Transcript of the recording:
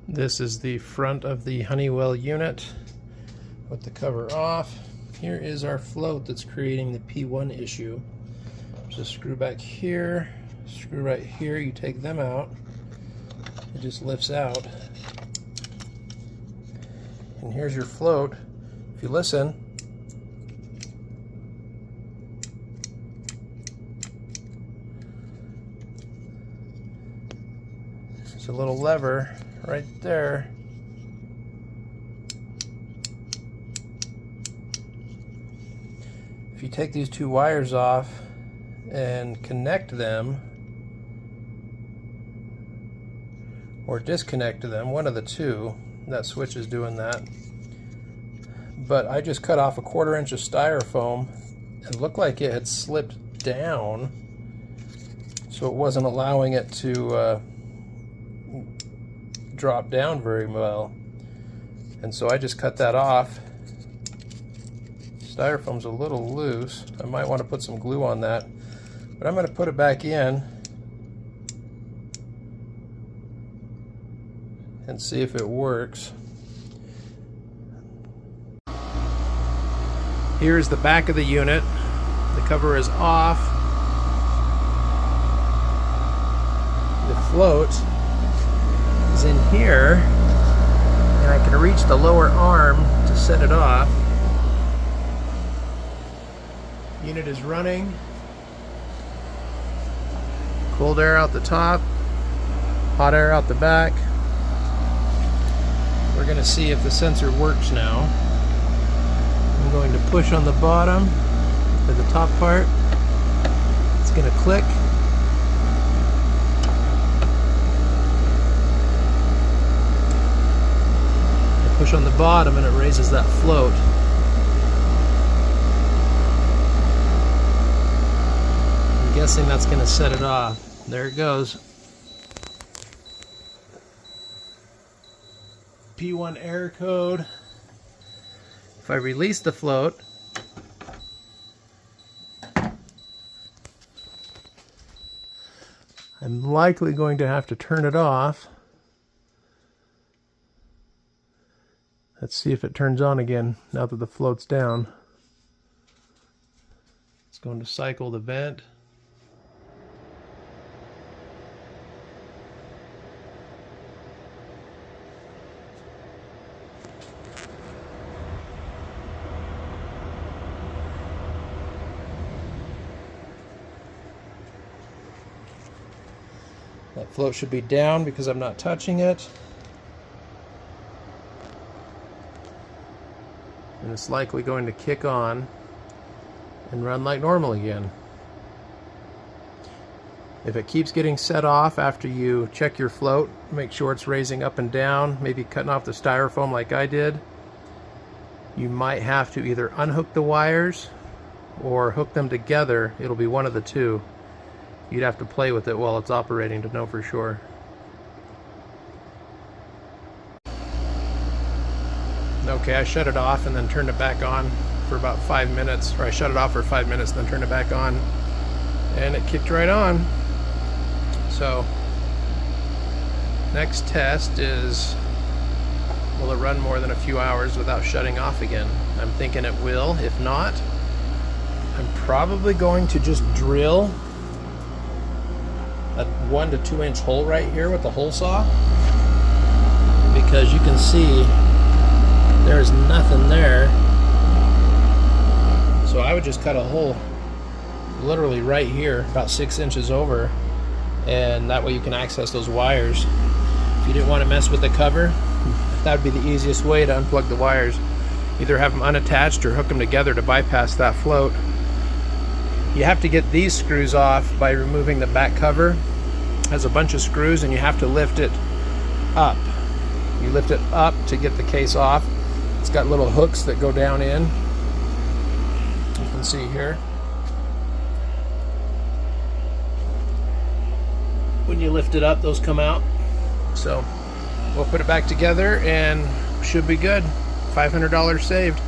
This is the front of the Honeywell unit with the cover off. Here is our float that's creating the P1 issue. There's a screw back here, screw right here. You take them out, it just lifts out. And here's your float. If you listen, there's a little lever right there. If you take these two wires off and connect them or disconnect them, one of the two, that switch is doing that. But I just cut off a 1/4 inch of styrofoam. It looked like it had slipped down, so it wasn't allowing it to drop down very well. And so I just cut that off. Styrofoam's a little loose. I might want to put some glue on that, but I'm going to put it back in and see if it works. Here's the back of the unit. The cover is off. The float is in here, and I can reach the lower arm to set it off. Unit is running. Cold air out the top, hot air out the back. We're going to see if the sensor works now. I'm going to push on the bottom for the top part. It's going to click. I push on the bottom and it raises that float. I'm guessing that's going to set it off. There it goes. P1 error code. If I release the float, I'm likely going to have to turn it off. Let's see if it turns on again now that the float's down. It's going to cycle the vent. That float should be down because I'm not touching it. And it's likely going to kick on and run like normal again. If it keeps getting set off after you check your float, make sure it's raising up and down, maybe cutting off the styrofoam like I did. You might have to either unhook the wires or hook them together. It'll be one of the two. You'd have to play with it while it's operating to know for sure. Okay, I shut it off and then turned it back on for about 5 minutes, or I shut it off for 5 minutes, then turned it back on, and it kicked right on. So, next test is, will it run more than a few hours without shutting off again? I'm thinking it will. If not, I'm probably going to just drill a 1 to 2 inch hole right here with the hole saw, because you can see there's nothing there. So I would just cut a hole literally right here, about 6 inches over, and that way you can access those wires. If you didn't want to mess with the cover, that would be the easiest way to unplug the wires. Either have them unattached or hook them together to bypass that float. You have to get these screws off by removing the back cover. It has a bunch of screws and you have to lift it up. You lift it up to get the case off. It's got little hooks that go down in. You can see here. When you lift it up, those come out. So we'll put it back together and should be good. $500 saved.